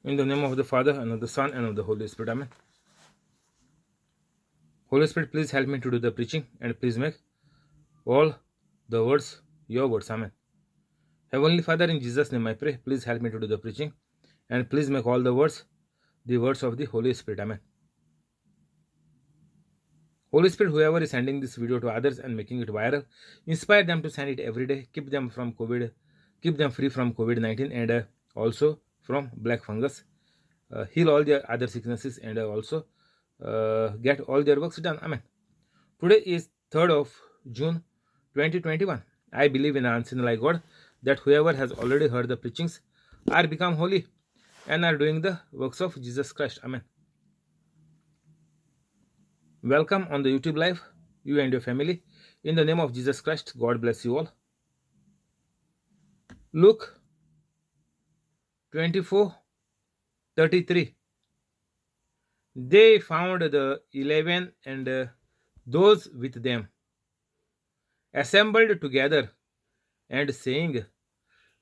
In the name of the Father, and of the Son, and of the Holy Spirit. Amen. Holy Spirit, please help me to do the preaching, and please make all the words your words. Amen. Heavenly Father, in Jesus' name I pray, please help me to do the preaching, and please make all the words of the Holy Spirit. Amen. Holy Spirit, whoever is sending this video to others and making it viral, inspire them to send it every day. Keep them free from COVID-19 and also from black fungus. Heal all their other sicknesses and also get all their works done. Amen. Today is 3rd of June 2021. I believe in an unseen like God that whoever has already heard the preachings are become holy and are doing the works of Jesus Christ. Amen. Welcome on the YouTube live, you and your family. In the name of Jesus Christ, God bless you all. Luke 24:33. They found the 11 and those with them assembled together and saying,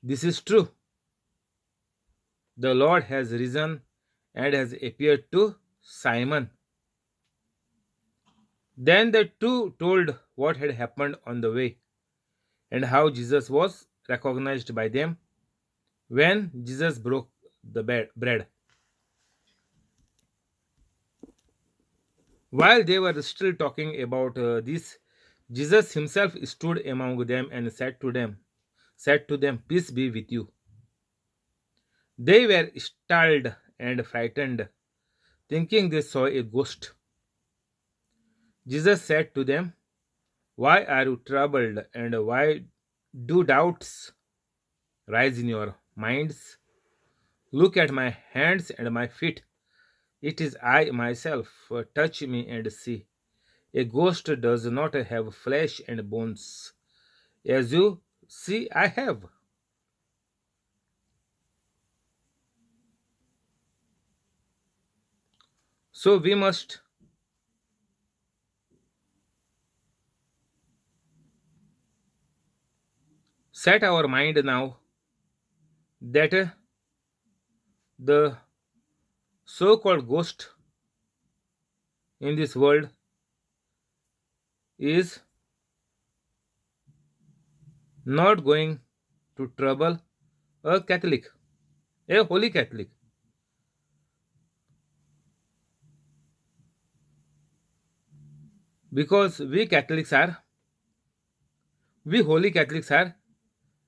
"This is true. The Lord has risen and has appeared to Simon." Then the two told what had happened on the way and how Jesus was recognized by them when Jesus broke the bread. While they were still talking about this, Jesus himself stood among them and said to them, "Peace be with you." They were startled and frightened, thinking they saw a ghost. Jesus said to them, "Why are you troubled, and why do doubts rise in your minds? Look at my hands and my feet. It is I myself. Touch me and see. A ghost does not have flesh and bones, as you see I have." So we must set our mind now that the so called ghost in this world is not going to trouble a Catholic, a holy Catholic. Because we holy Catholics are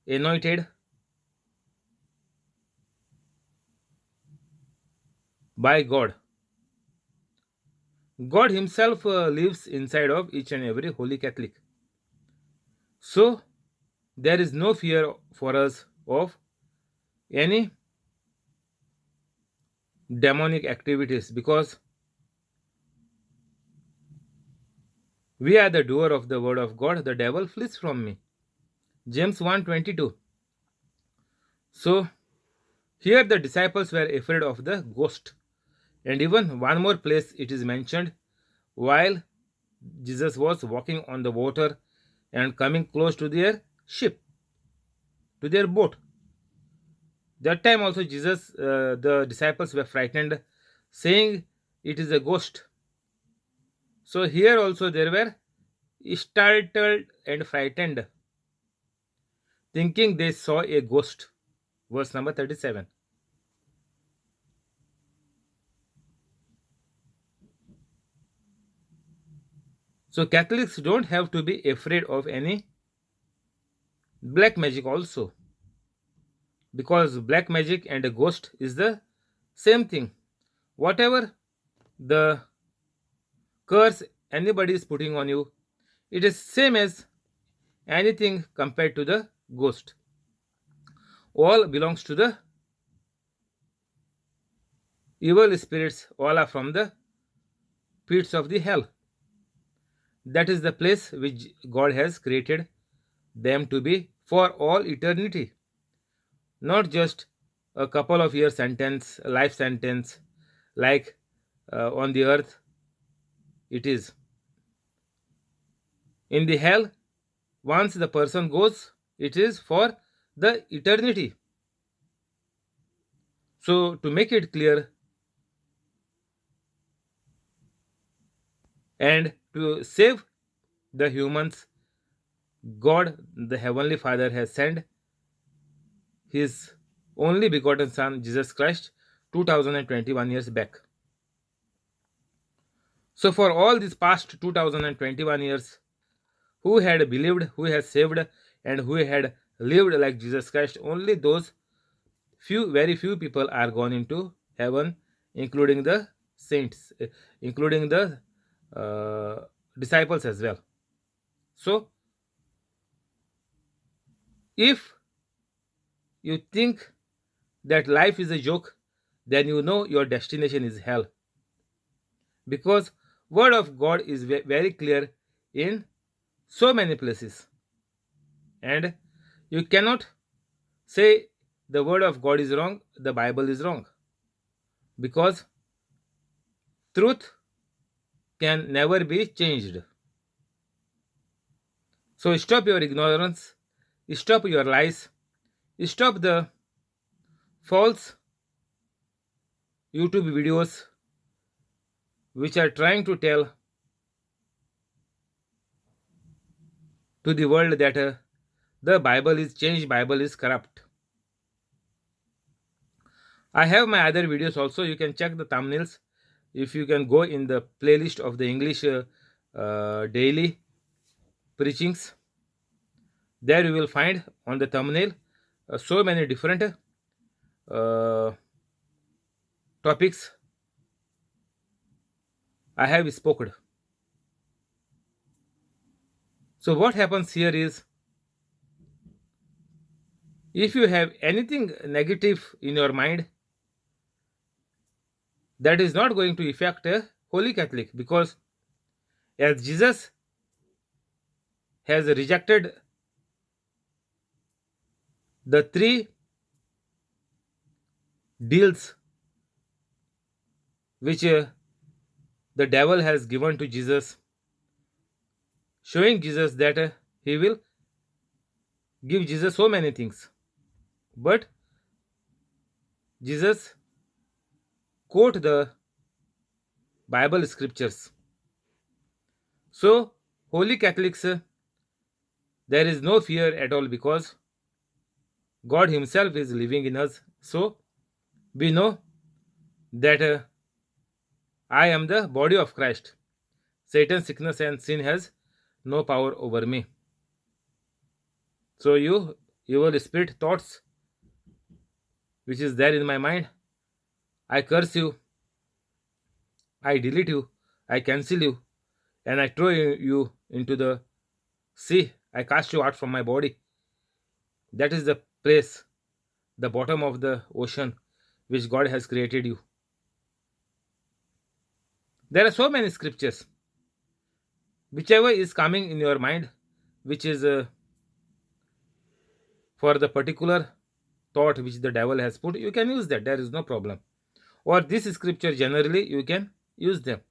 anointed by God. God Himself lives inside of each and every holy Catholic. So there is no fear for us of any demonic activities because we are the doer of the word of God. The devil flees from me. James 1:22. So here the disciples were afraid of the ghost. And even one more place it is mentioned while Jesus was walking on the water and coming close to their ship, to their boat. That time also the disciples were frightened, saying it is a ghost. So here also they were startled and frightened, thinking they saw a ghost. Verse number 37. So Catholics don't have to be afraid of any black magic also, because black magic and a ghost is the same thing. Whatever the curse anybody is putting on you, it is same as anything compared to the ghost. All belongs to the evil spirits, all are from the pits of the hell. That is the place which God has created them to be for all eternity, not just a couple of years sentence, life sentence, like on the earth it is. In the hell, once the person goes, it is for the eternity. So, to make it clear and to save the humans, God, the Heavenly Father, has sent His only begotten Son, Jesus Christ, 2021 years back. So, for all these past 2021 years, who had believed, who has saved, and who had lived like Jesus Christ, only those few, very few people are gone into heaven, including the saints, including the disciples as well. So, if you think that life is a joke, then you know your destination is hell, because word of God is very clear in so many places, and you cannot say the word of God is wrong, the Bible is wrong, because truth can never be changed. So stop your ignorance, stop your lies, stop the false YouTube videos which are trying to tell to the world that the Bible is changed, Bible is corrupt. I have my other videos also. You can check the thumbnails. If you can go in the playlist of the English daily preachings, there you will find on the thumbnail so many different topics I have spoken. So what happens here is, if you have anything negative in your mind, that is not going to affect a holy Catholic, because as Jesus has rejected the three deals which the devil has given to Jesus, showing Jesus that he will give Jesus so many things. But Jesus quote the Bible scriptures. So, holy Catholics, there is no fear at all, because God Himself is living in us. So, we know that I am the body of Christ. Satan, sickness, and sin has no power over me. So, you, evil spirit thoughts which is there in my mind, I curse you, I delete you, I cancel you, and I throw you into the sea. I cast you out from my body. That is the place, the bottom of the ocean, which God has created you. There are so many scriptures. Whichever is coming in your mind, which is for the particular thought which the devil has put, you can use that. There is no problem. Or this scripture generally, you can use them.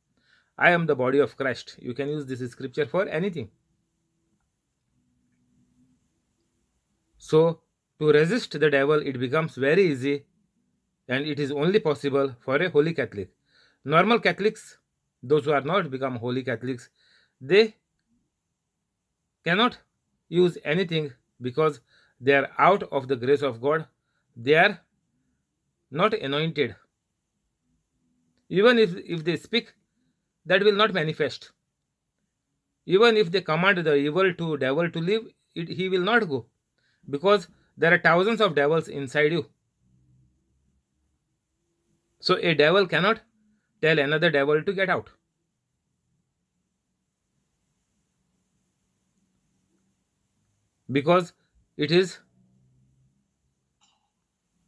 I am the body of Christ. You can use this scripture for anything. So, to resist the devil, it becomes very easy, and it is only possible for a holy Catholic. Normal Catholics, those who are not become holy Catholics, they cannot use anything, because they are out of the grace of God. They are not anointed. Even if they speak, that will not manifest. Even if they command the evil to devil to leave, he will not go, because there are thousands of devils inside you. So a devil cannot tell another devil to get out. Because it is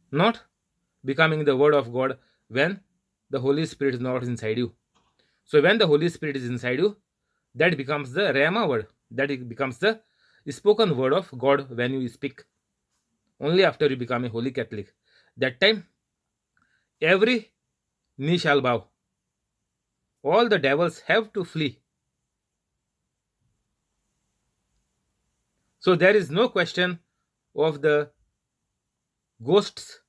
not becoming the word of God when the Holy Spirit is not inside you. So when the Holy Spirit is inside you, that becomes the Rhema word. That it becomes the spoken word of God when you speak. Only after you become a holy Catholic. That time, every knee shall bow. All the devils have to flee. So there is no question of the ghosts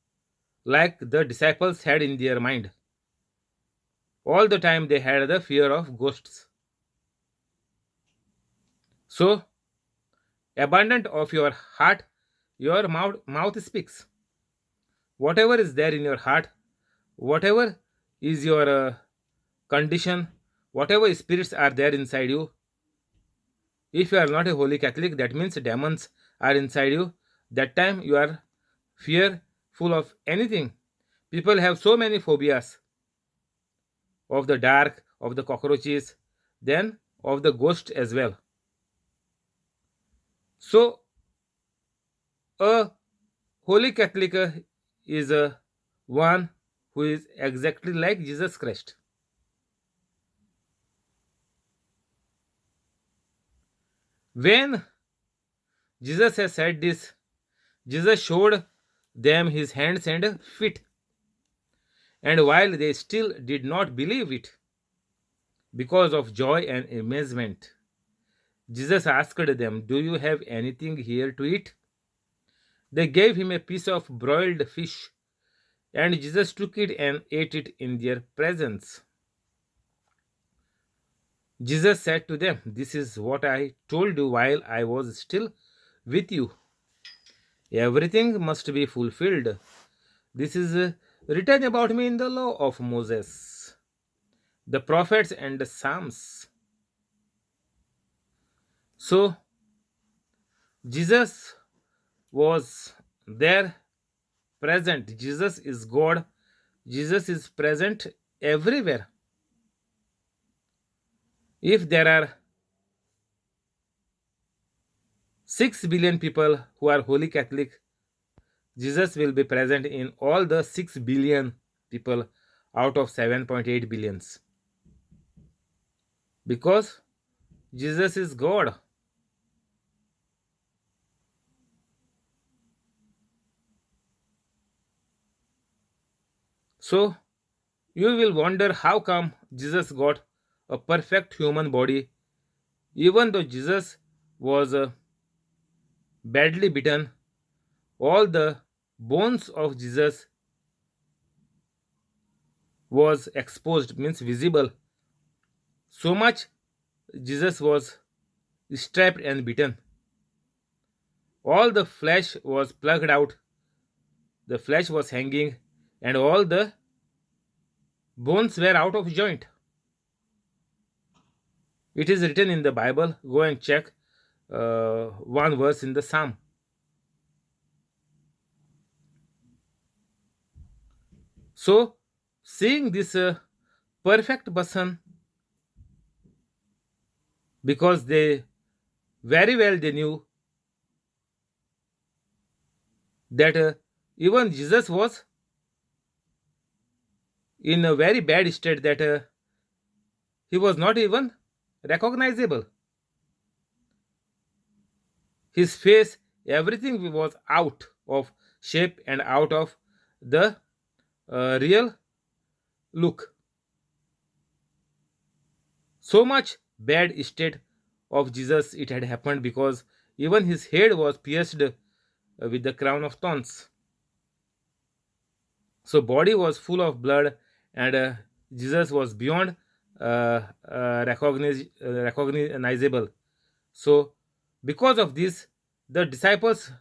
like the disciples had in their mind. All the time they had the fear of ghosts. So, abundant of your heart, your mouth speaks. Whatever is there in your heart, whatever is your condition, whatever spirits are there inside you, if you are not a holy Catholic, that means demons are inside you. That time you are fearful of anything. People have so many phobias of the dark, of the cockroaches, then of the ghost as well. So, a holy Catholic is one who is exactly like Jesus Christ. When Jesus has said this, Jesus showed them his hands and feet. And while they still did not believe it, because of joy and amazement, Jesus asked them, "Do you have anything here to eat?" They gave him a piece of broiled fish, and Jesus took it and ate it in their presence. Jesus said to them, "This is what I told you while I was still with you. Everything must be fulfilled. This is written about me in the law of Moses, the prophets, and the Psalms." So, Jesus was there present. Jesus is God. Jesus is present everywhere. If there are 6 billion people who are holy Catholic, Jesus will be present in all the 6 billion people out of 7.8 billions. Because Jesus is God. So, you will wonder how come Jesus got a perfect human body even though Jesus was badly bitten. All the bones of Jesus was exposed, means visible. So much Jesus was strapped and beaten. All the flesh was plucked out, the flesh was hanging, and all the bones were out of joint. It is written in the Bible. Go and check one verse in the Psalm. So, seeing this perfect person, because they very well they knew that even Jesus was in a very bad state, that he was not even recognizable. His face, everything was out of shape and out of the real look. So much bad state of Jesus it had happened, because even his head was pierced with the crown of thorns. So body was full of blood, and Jesus was beyond recognizable. So because of this, the disciples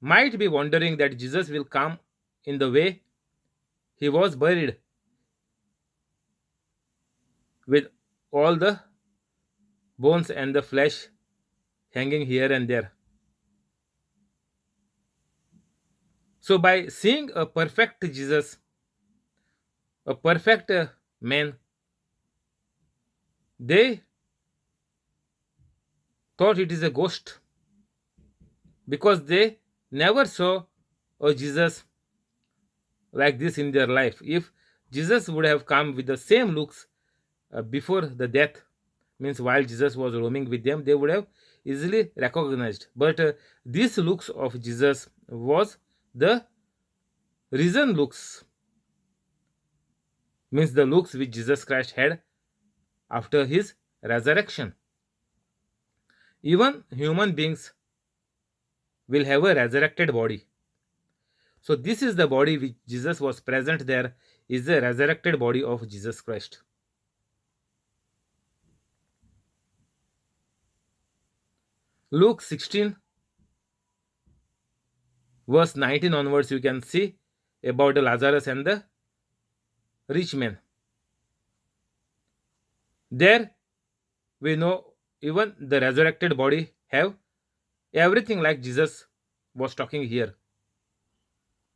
might be wondering that Jesus will come in the way he was buried, with all the bones and the flesh hanging here and there. So by seeing a perfect Jesus, a perfect man, they thought it is a ghost, because they never saw a Jesus like this in their life. If Jesus would have come with the same looks before the death, means while Jesus was roaming with them, they would have easily recognized. But these looks of Jesus was the risen looks, means the looks which Jesus Christ had after his resurrection. Even human beings will have a resurrected body. So this is the body which Jesus was present there, is the resurrected body of Jesus Christ. Luke 16 verse 19 onwards, you can see about the Lazarus and the rich man. There we know even the resurrected body have everything like Jesus was talking here.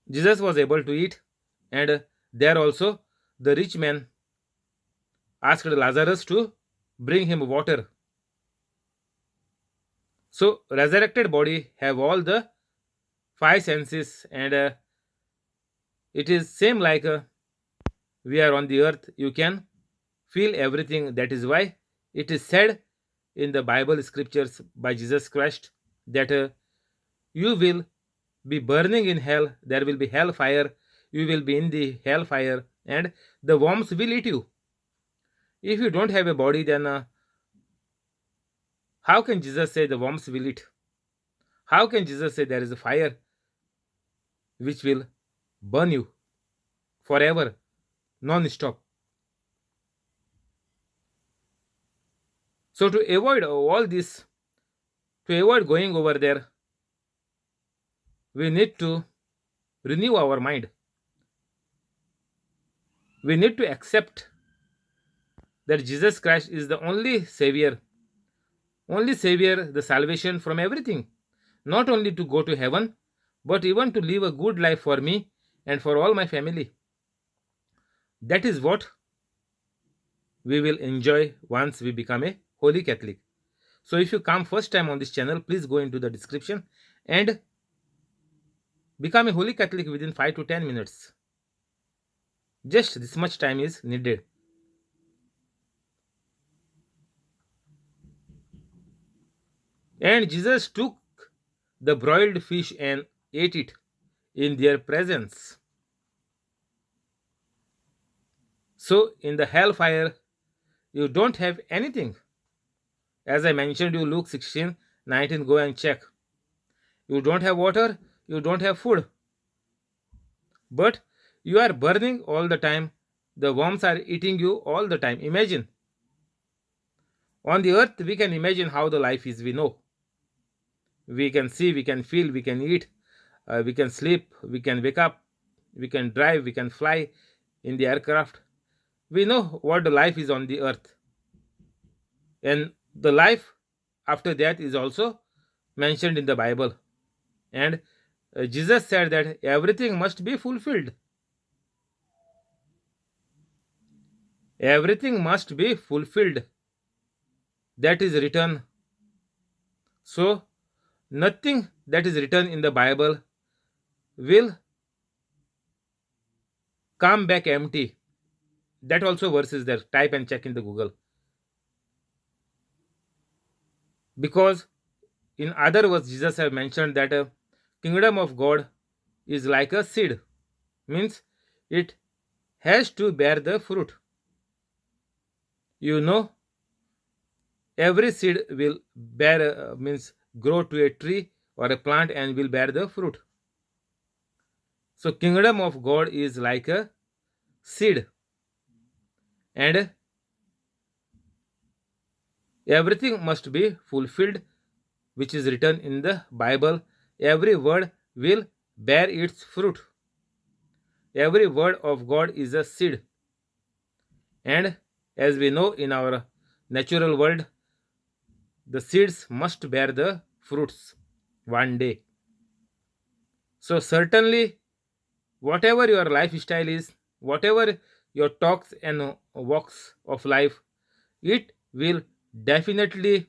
Jesus was able to eat, and there also the rich man asked Lazarus to bring him water. So resurrected body have all the five senses, and it is same like we are on the earth. You can feel everything. That is why it is said in the Bible scriptures by Jesus Christ that you will be burning in hell. There will be hellfire. You will be in the hellfire, and the worms will eat you. If you don't have a body, then how can Jesus say the worms will eat? How can Jesus say there is a fire which will burn you forever, non-stop? So to avoid all this, to avoid going over there, we need to renew our mind. We need to accept that Jesus Christ is the only Savior, the salvation from everything. Not only to go to heaven, but even to live a good life for me and for all my family. That is what we will enjoy once we become a holy Catholic. So if you come first time on this channel, please go into the description and become a holy Catholic within 5 to 10 minutes. Just this much time is needed. And Jesus took the broiled fish and ate it in their presence. So in the hellfire, you don't have anything. As I mentioned you, Luke 16:19, go and check. You don't have water, you don't have food. But you are burning all the time. The worms are eating you all the time. Imagine. On the earth, we can imagine how the life is, we know. We can see, we can feel, we can eat, we can sleep, we can wake up, we can drive, we can fly in the aircraft. We know what the life is on the earth. And the life after that is also mentioned in the Bible. And Jesus said that everything must be fulfilled. Everything must be fulfilled. That is written. So, nothing that is written in the Bible will come back empty. That also verse is there. Type and check in the Google. Because in other words, Jesus have mentioned that a kingdom of God is like a seed. Means it has to bear the fruit. You know, every seed will bear, means grow to a tree or a plant and will bear the fruit. So kingdom of God is like a seed, and everything must be fulfilled which is written in the Bible. Every word will bear its fruit. Every word of God is a seed. And as we know, in our natural world, the seeds must bear the fruits one day. So certainly, whatever your lifestyle is, whatever your talks and walks of life, it will definitely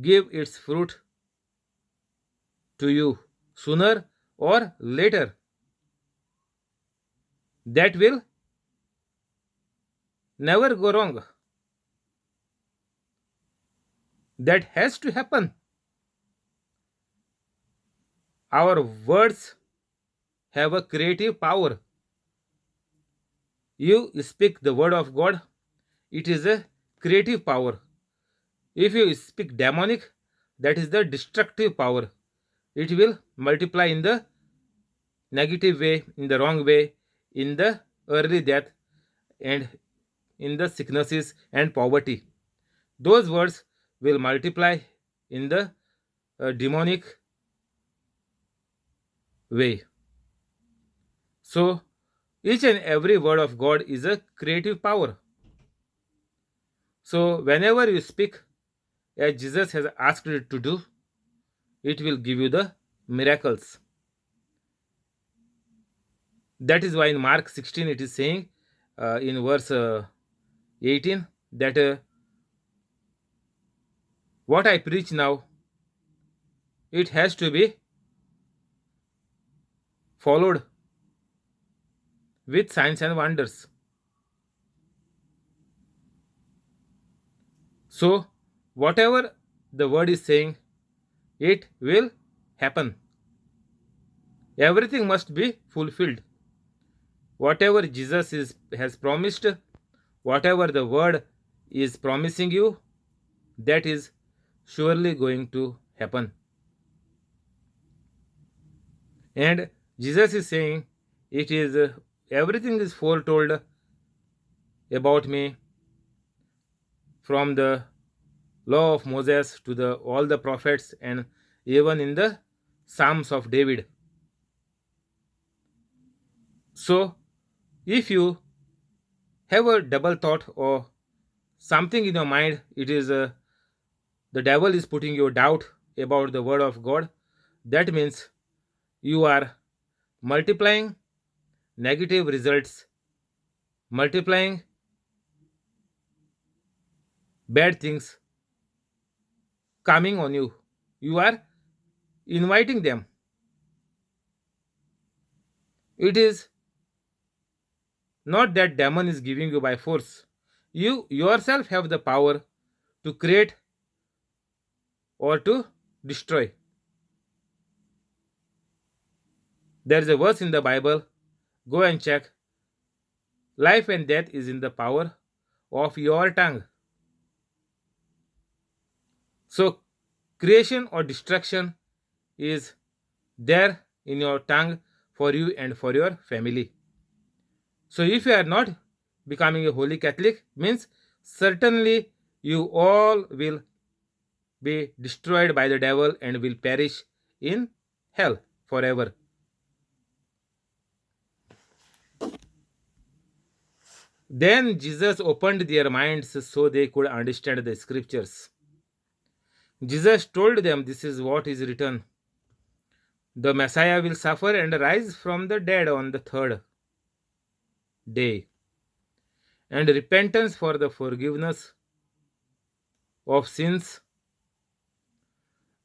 give its fruit to you sooner or later. That will never go wrong. That has to happen. Our words have a creative power. You speak the word of God, it is a creative power. If you speak demonic, that is the destructive power. It will multiply in the negative way, in the wrong way, in the early death, and in the sicknesses and poverty. Those words will multiply in the demonic way. So, each and every word of God is a creative power. So, whenever you speak as Jesus has asked it to do, it will give you the miracles. That is why in Mark 16 it is saying in verse 18 that what I preach now, it has to be followed with signs and wonders. So, whatever the word is saying, it will happen. Everything must be fulfilled. Whatever Jesus has promised, whatever the word is promising you, that is surely going to happen. And Jesus is saying, it is everything is foretold about me from the law of Moses to the all the prophets and even in the Psalms of David. So, if you have a double thought or something in your mind, it is the devil is putting your doubt about the word of God. That means you are multiplying negative results, multiplying bad things coming on you. You are inviting them. It is not that demon is giving you by force. You yourself have the power to create or to destroy. There is a verse in the Bible. Go and check. Life and death is in the power of your tongue. So, creation or destruction is there in your tongue for you and for your family. So, if you are not becoming a holy Catholic, means certainly you all will be destroyed by the devil and will perish in hell forever. Then Jesus opened their minds so they could understand the scriptures. Jesus told them, this is what is written. The Messiah will suffer and rise from the dead on the third day. And repentance for the forgiveness of sins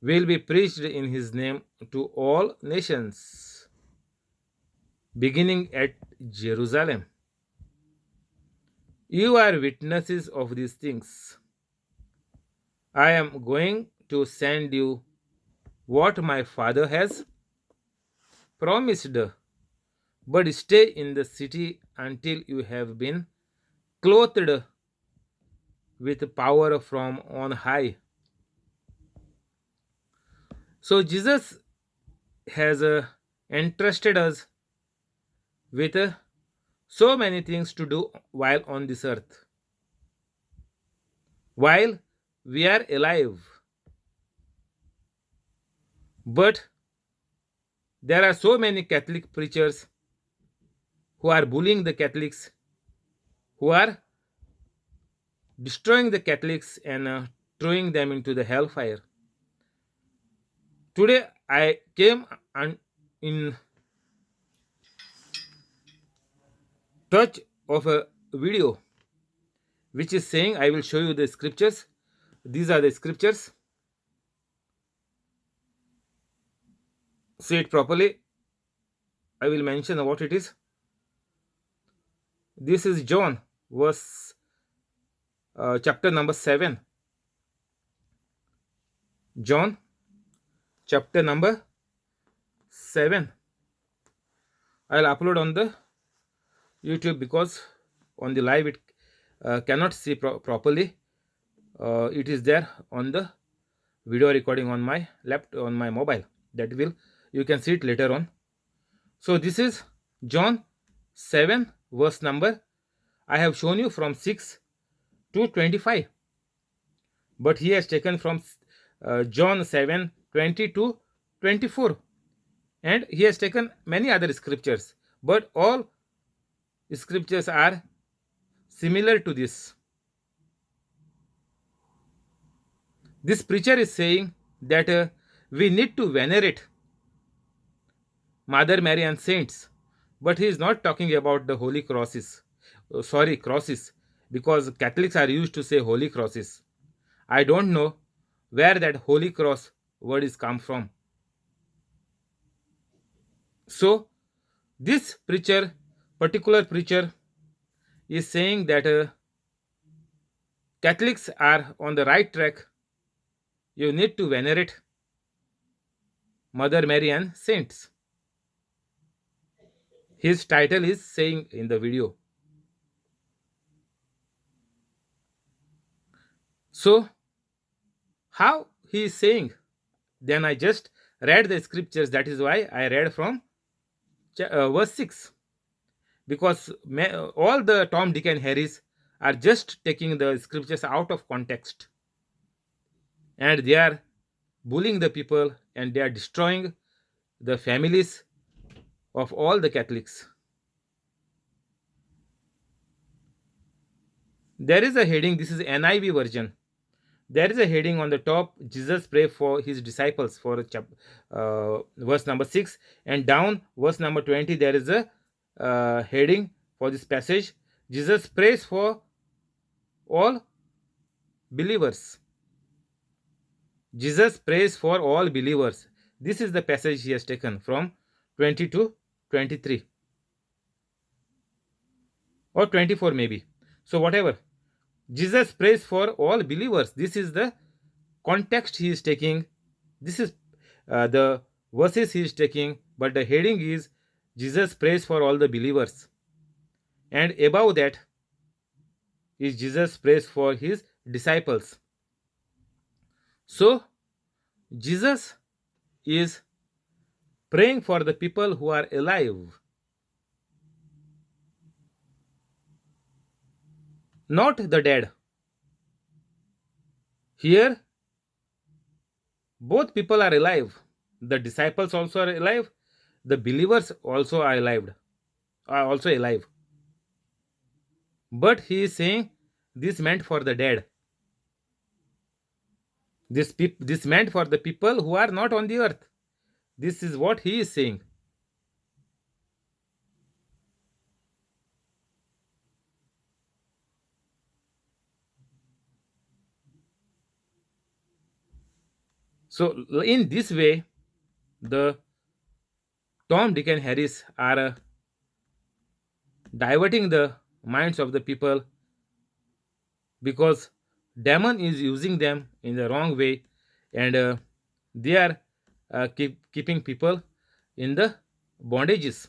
will be preached in his name to all nations, beginning at Jerusalem. You are witnesses of these things. I am going to send you what my Father has promised, but stay in the city until you have been clothed with power from on high. So Jesus has entrusted us with so many things to do while on this earth. While we are alive. But there are so many Catholic preachers who are bullying the Catholics, who are destroying the Catholics and throwing them into the hellfire. Today I came in touch of a video which is saying, I will show you the scriptures. These are the scriptures. Say it properly. I will mention what it is. This is John, verse chapter number 7. John, chapter number 7. I'll upload on the YouTube because on the live it cannot see properly. It is there on the video recording on my laptop, on my mobile. That will, you can see it later on. So this is John 7 verse number. I have shown you from 6 to 25. But he has taken from John 7 20 to 24. And he has taken many other scriptures. But all scriptures are similar to this. This preacher is saying that we need to venerate Mother Mary and saints, but he is not talking about the holy crosses. Crosses, because Catholics are used to say holy crosses. I don't know where that holy cross word is come from. So, this particular preacher, is saying that Catholics are on the right track. You need to venerate Mother Mary and saints. His title is saying in the video. So, how he is saying? Then I just read the scriptures. That is why I read from verse 6. Because all the Tom, Dick, and Harrys are just taking the scriptures out of context. And they are bullying the people and they are destroying the families of all the Catholics. There is a heading, this is NIV version. There is a heading on the top, Jesus pray for his disciples, for verse number 6. And down verse number 20, there is a heading for this passage, Jesus prays for all believers. Jesus prays for all believers. This is the passage he has taken from 20 to 23 or 24 maybe. So whatever. Jesus prays for all believers. This is the context he is taking. This is the verses he is taking, but the heading is Jesus prays for all the believers. And above that is Jesus prays for his disciples. So Jesus is praying for the people who are alive, not the dead. Here, both people are alive. The disciples also are alive. The believers also are alive. But he is saying this meant for the dead. This meant for the people who are not on the earth. This is what he is saying. So in this way, the Tom, Dick, and Harris are diverting the minds of the people, because demon is using them in the wrong way, and they are keeping people in the bondages.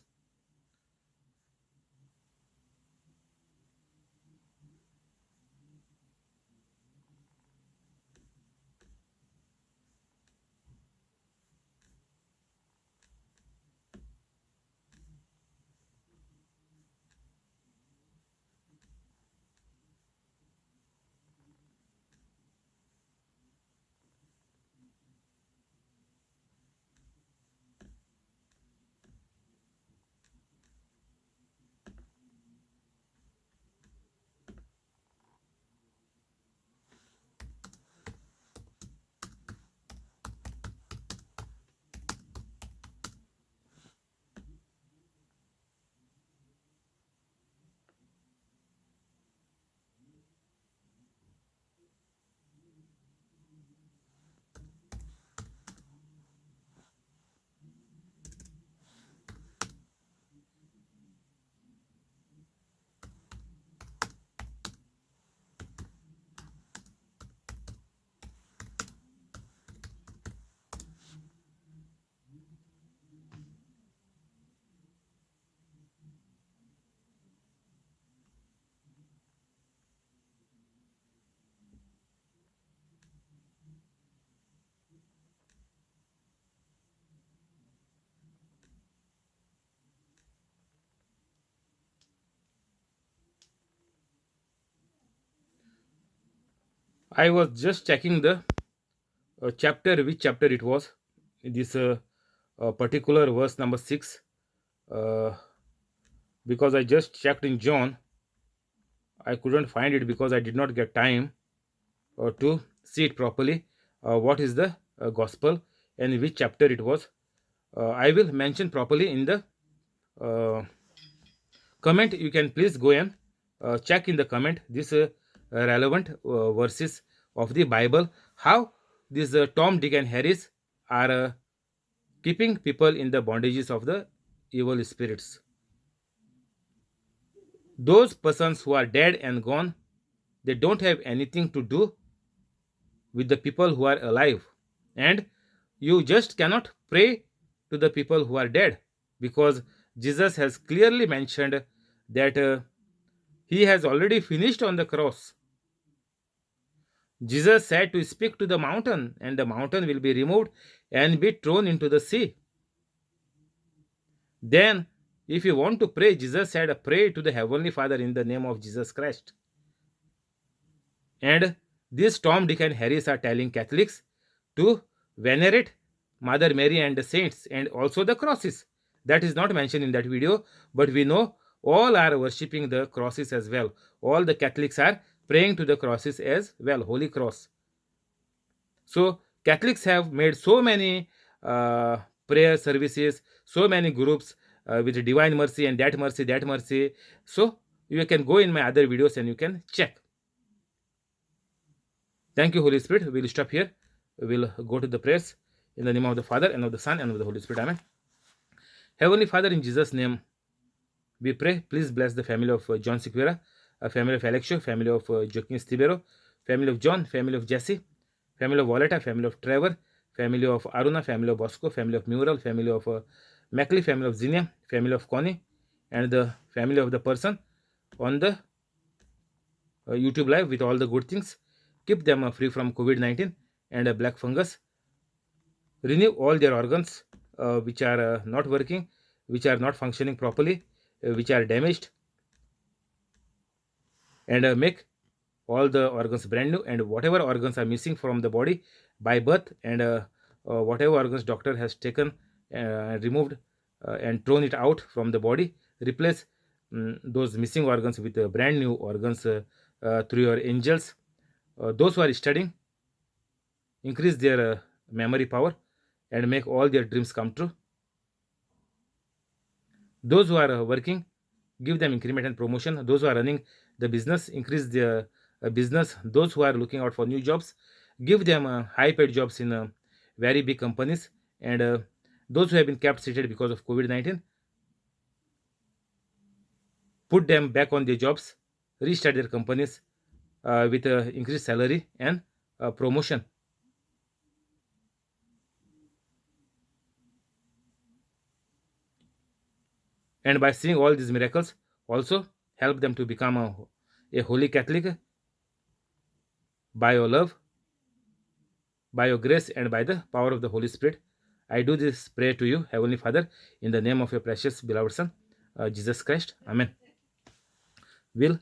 I was just checking the chapter, which chapter it was. This particular verse number 6, uh, because I just checked in John. I couldn't find it because I did not get time to see it properly. What is the gospel and which chapter it was? I will mention properly in the uh, comment. You can please go and check in the comment this relevant verses of the Bible, how these Tom, Dick and Harris are keeping people in the bondages of the evil spirits. Those persons who are dead and gone, they don't have anything to do with the people who are alive. And you just cannot pray to the people who are dead, because Jesus has clearly mentioned that he has already finished on the cross. Jesus said to speak to the mountain, and the mountain will be removed and be thrown into the sea. Then, if you want to pray, Jesus said, pray to the Heavenly Father in the name of Jesus Christ. And these Tom, Dick, and Harris are telling Catholics to venerate Mother Mary and the saints and also the crosses. That is not mentioned in that video, but we know all are worshipping the crosses as well. All the Catholics are praying to the crosses as well, Holy Cross. So Catholics have made so many prayer services, so many groups with Divine Mercy and that mercy, that mercy. So you can go in my other videos and you can check. Thank you, Holy Spirit. We'll stop here. We'll go to the prayers in the name of the Father and of the Son and of the Holy Spirit. Amen. Heavenly Father, in Jesus' name, we pray. Please bless the family of John Sequeira, family of Alexio, family of Joaquin Stibero, family of John, family of Jesse, family of Violeta, family of Trevor, family of Aruna, family of Bosco, family of Mural, family of Mackley, family of Zinnia, family of Connie, and the family of the person on the YouTube live with all the good things. Keep them free from COVID-19 and black fungus. Renew all their organs which are not working, which are not functioning properly, which are damaged, and make all the organs brand new, and whatever organs are missing from the body by birth, and whatever organs doctor has taken removed and thrown it out from the body, replace those missing organs with brand new organs through your angels. Those who are studying, increase their memory power and make all their dreams come true. Those who are working, give them increment and promotion. Those who are running the business, increase their business. Those who are looking out for new jobs, give them high paid jobs in very big companies. And those who have been kept seated because of COVID-19, put them back on their jobs, restart their companies with increased salary and promotion. And by seeing all these miracles, also help them to become a holy Catholic by your love, by your grace, and by the power of the Holy Spirit. I do this prayer to you, Heavenly Father, in the name of your precious beloved Son, Jesus Christ. Amen. Will